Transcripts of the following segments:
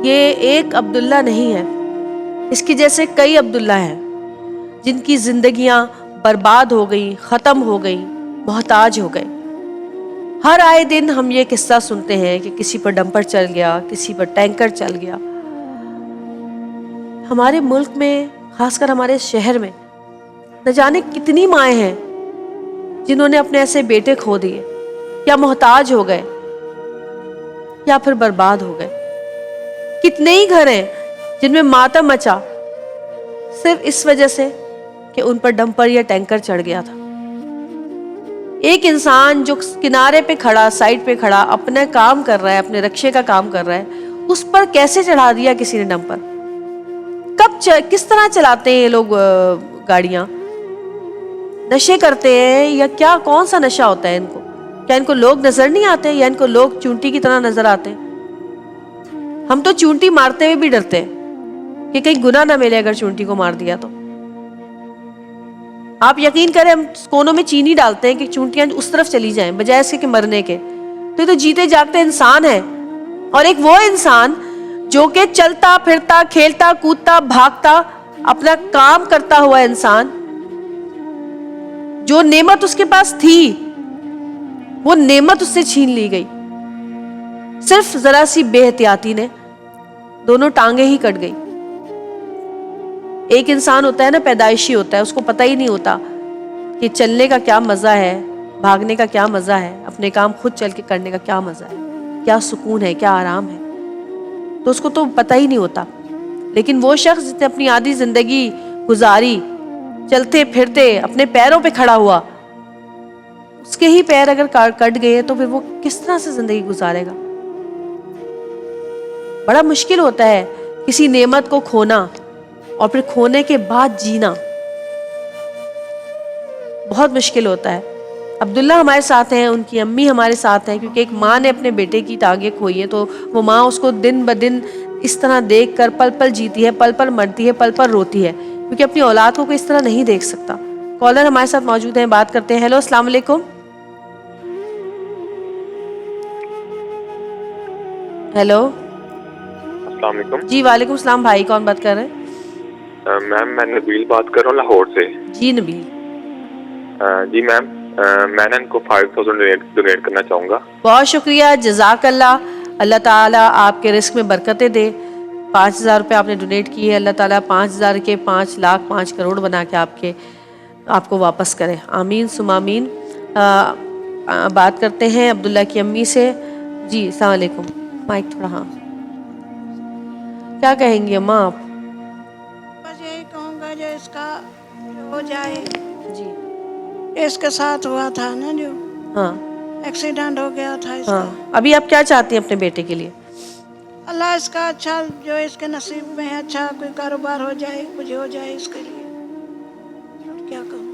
یہ ایک عبداللہ نہیں ہے، اس کی جیسے کئی عبداللہ ہیں جن کی زندگیاں برباد ہو گئیں، ختم ہو گئیں، محتاج ہو گئے۔ ہر آئے دن ہم یہ قصہ سنتے ہیں کہ کسی پر ڈمپر چل گیا، کسی پر ٹینکر چل گیا۔ ہمارے ملک میں، خاص کر ہمارے شہر میں، نہ جانے کتنی مائیں ہیں جنہوں نے اپنے ایسے بیٹے کھو دیے، یا محتاج ہو گئے، یا پھر برباد ہو گئے۔ کتنے ہی گھر ہیں جن میں ماتم مچا صرف اس وجہ سے کہ ان پر ڈمپر یا ٹینکر چڑھ گیا تھا۔ ایک انسان جو کنارے پہ کھڑا، سائڈ پہ کھڑا، اپنا کام کر رہا ہے، اپنے رکشے کا کام کر رہا ہے، اس پر کیسے چڑھا دیا کسی نے ڈمپر؟ کس طرح چلاتے ہیں یہ لوگ گاڑیاں؟ نشے کرتے ہیں یا کیا؟ کون سا نشہ ہوتا ہے ان کو؟ کیا ان کو لوگ نظر نہیں آتے یا ان کو لوگ چونٹی کی طرح نظر آتے ہیں؟ ہم تو چونٹی مارتے ہوئے بھی ڈرتے ہیں کہ کہیں گناہ نہ ملے اگر چونٹی کو مار دیا تو۔ آپ یقین کریں، ہم کونوں میں چینی ڈالتے ہیں کہ چونٹیاں اس طرف چلی جائیں بجائے اس کے کہ مرنے کے۔ تو یہ تو جیتے جاگتے انسان ہے، اور ایک وہ انسان جو کہ چلتا پھرتا، کھیلتا کودتا، بھاگتا، اپنا کام کرتا ہوا انسان، جو نعمت اس کے پاس تھی وہ نعمت اس سے چھین لی گئی۔ صرف ذرا سی بے احتیاطی نے دونوں ٹانگیں ہی کٹ گئی۔ ایک انسان ہوتا ہے نا، پیدائشی ہوتا ہے، اس کو پتہ ہی نہیں ہوتا کہ چلنے کا کیا مزہ ہے، بھاگنے کا کیا مزہ ہے، اپنے کام خود چل کے کرنے کا کیا مزہ ہے، کیا سکون ہے، کیا آرام ہے، تو اس کو تو پتہ ہی نہیں ہوتا۔ لیکن وہ شخص جس نے اپنی آدھی زندگی گزاری چلتے پھرتے، اپنے پیروں پہ کھڑا ہوا، اس کے ہی پیر اگر کٹ گئے تو پھر وہ کس طرح سے زندگی گزارے گا؟ بڑا مشکل ہوتا ہے کسی نعمت کو کھونا، اور پھر کھونے کے بعد جینا بہت مشکل ہوتا ہے۔ عبداللہ ہمارے ساتھ ہیں، ان کی امی ہمارے ساتھ ہیں، کیونکہ ایک ماں نے اپنے بیٹے کی ٹانگیں کھوئی ہیں تو وہ ماں اس کو دن بدن اس طرح دیکھ کر پل پل جیتی ہے، پل پل مرتی ہے، پل پل روتی ہے، کیونکہ اپنی اولاد کو کوئی اس طرح نہیں دیکھ سکتا۔ کالر ہمارے ساتھ موجود ہیں، بات کرتے ہیں۔ ہیلو، السلام علیکم۔ ہیلو، السلام علیکم۔ جی وعلیکم السلام بھائی، کون بات کر رہے ہیں؟ میم میں نبیل بات کر رہا ہوں لاہور سے۔ جی نبیل۔ جی میم، میں نے ان کو 5000 ڈونیٹ کرنا چاہوں گا۔ بہت شکریہ، جزاک اللہ۔ اللہ تعالیٰ آپ کے رزق میں برکتیں دے۔ 5000 روپے آپ نے ڈونیٹ کیے، اللہ تعالیٰ 5000 کے 5 لاکھ 5 کروڑ بنا کے آپ کو واپس کرے، آمین ثم آمین۔ بات کرتے ہیں عبداللہ کی امی سے۔ جی السلام علیکم، مائک تھوڑا، ہاں کیا کہیں گی اماں آپ؟ بس یہی کہوں گا جو اس کا ہو جائے، جی اس کے ساتھ ہوا تھا نا، جو ہاں ایکسیڈنٹ ہو گیا تھا اس ہاں، کا، ابھی آپ کیا چاہتی ہیں اپنے بیٹے کے لیے؟ اللہ اس کا اچھا، جو اس کے نصیب میں ہے، اچھا کوئی کاروبار ہو جائے، کچھ ہو جائے اس کے لیے، اور کیا کہوں،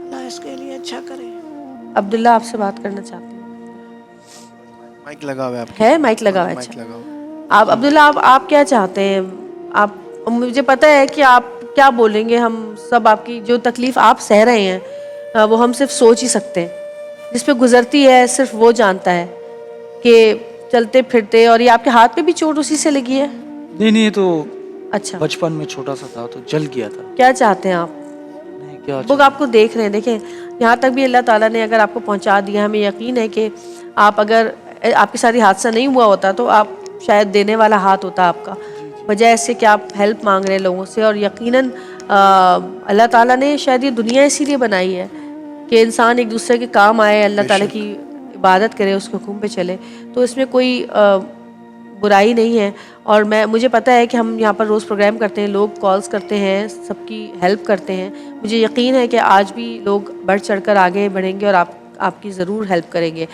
اللہ اس کے لیے اچھا کرے۔ عبداللہ آپ سے بات کرنا چاہتی ہیں؟ مائک لگا ہوا ہے، مائک لگا ہوا ہے، مائک اچھا۔ لگا ہوا۔ آپ عبداللہ، آپ کیا چاہتے ہیں؟ آپ، مجھے پتہ ہے کہ آپ کیا بولیں گے، ہم سب آپ کی جو تکلیف آپ سہ رہے ہیں وہ ہم صرف سوچ ہی سکتے ہیں، جس پہ گزرتی ہے صرف وہ جانتا ہے کہ چلتے پھرتے، اور یہ آپ کے ہاتھ پہ بھی چوٹ اسی سے لگی ہے؟ نہیں تو اچھا، بچپن میں چھوٹا سا تھا تو جل گیا تھا۔ کیا چاہتے ہیں آپ؟ نہیں کیا لوگ آپ کو دیکھ رہے ہیں، دیکھیں یہاں تک بھی اللہ تعالیٰ نے اگر آپ کو پہنچا دیا، ہمیں یقین ہے کہ آپ، اگر آپ کے ساتھ یہ حادثہ نہیں ہوا ہوتا تو آپ شاید دینے والا ہاتھ ہوتا آپ کا، بجائے اس سے کہ آپ ہیلپ مانگ رہے ہیں لوگوں سے۔ اور یقیناً اللہ تعالیٰ نے شاید یہ دنیا اسی لیے بنائی ہے کہ انسان ایک دوسرے کے کام آئے، اللہ تعالیٰ کی عبادت کرے، اس کے حکم پہ چلے، تو اس میں کوئی برائی نہیں ہے۔ اور مجھے پتہ ہے کہ ہم یہاں پر روز پروگرام کرتے ہیں، لوگ کالز کرتے ہیں، سب کی ہیلپ کرتے ہیں، مجھے یقین ہے کہ آج بھی لوگ بڑھ چڑھ کر آگے بڑھیں گے اور آپ کی ضرور ہیلپ کریں گے۔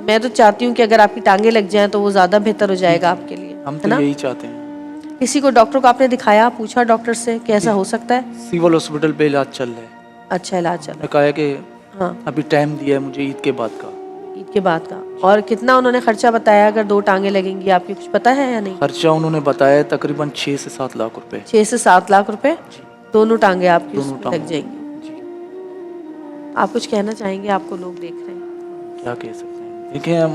میں تو چاہتی ہوں کہ اگر آپ کی ٹانگیں لگ جائیں تو وہ زیادہ بہتر ہو جائے گا آپ کے لیے، ہم ہے تو نا؟ یہی چاہتے ہیں۔ کسی کو، ڈاکٹر کو آپ نے دکھایا، پوچھا ڈاکٹر سے کہ ایسا ہو سکتا ہے؟ سول ہاسپٹل پہ علاج چل رہا ہے۔ اچھا، علاج چل نے رہا کہا ہے کہ ہاں، ابھی ٹائم دیا ہے مجھے عید کے بعد کا۔ عید کے بعد کا؟ اور کتنا انہوں نے خرچہ بتایا اگر 2 ٹانگیں لگیں گی آپ کی، کچھ پتہ ہے یا نہیں؟ خرچہ انہوں نے بتایا تقریباً 6 سے 7 لاکھ روپے۔ 6 سے 7 لاکھ روپے دونوں ٹانگیں آپ کی اس دونوں میں لگ ٹانگوں جائیں گی۔ جی، آپ کچھ کہنا چاہیں گے؟ آپ کو لوگ دیکھ رہے ہیں۔ کیا کہہ سکتے ہیں، دیکھیں ہم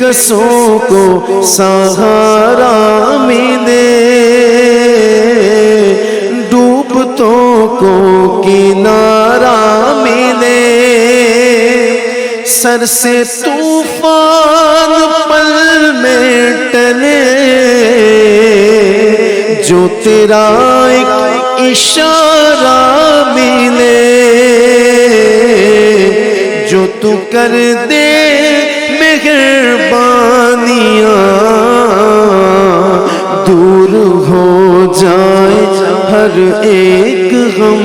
بےکسوں کو سہارا ملے، ڈوبتوں کو کنارہ ملے، سر سے طوفان پل میں ٹلے، جو تیرا ایک اشارہ ملے، جو تو کر دے مہربانیاں، دور ہو جائے ہر ایک غم،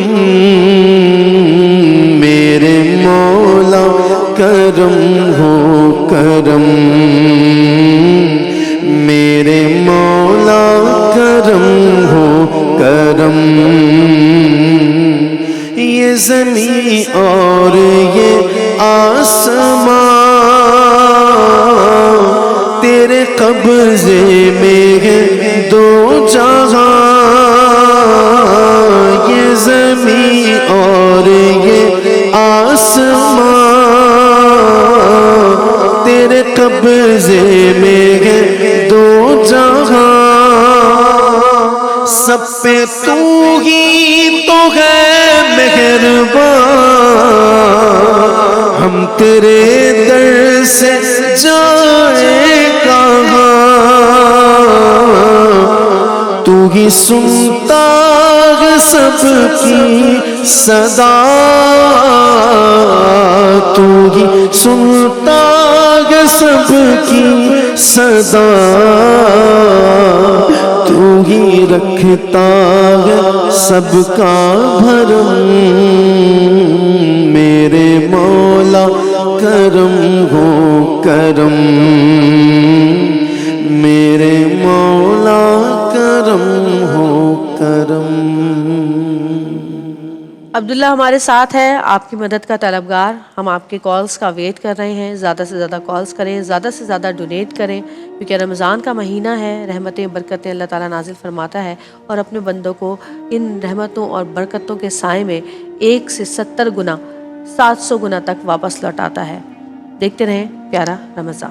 میرے مولا کرم ہو کرم، میرے مولا کرم ہو کرم، یہ زمین اور یہ آسمان تیرے قبضے میں ہے دو جہاں، یہ زمین اور یہ آسمان تیرے قبضے میں ہے دو جہاں، سب پہ تو ہی تو ہے مہربان، ہم تیرے در سے جائیں کہاں، تو ہی سنتا ہے سب کی صدا، تو ہی سنتا ہے سب کی صدا، تو ہی رکھتا ہے سب کا بھرم، میرے مولا کرم ہو کرم، میرے مولا کرم ہو کرم۔ عبداللہ ہمارے ساتھ ہے، آپ کی مدد کا طلبگار، ہم آپ کے کالز کا ویٹ کر رہے ہیں، زیادہ سے زیادہ کالز کریں، زیادہ سے زیادہ ڈونیٹ کریں، کیونکہ رمضان کا مہینہ ہے، رحمتیں برکتیں اللہ تعالیٰ نازل فرماتا ہے اور اپنے بندوں کو ان رحمتوں اور برکتوں کے سائے میں 1 سے 70 گنا 700 گنا تک واپس لوٹاتا ہے۔ دیکھتے رہیں پیارا رمضان۔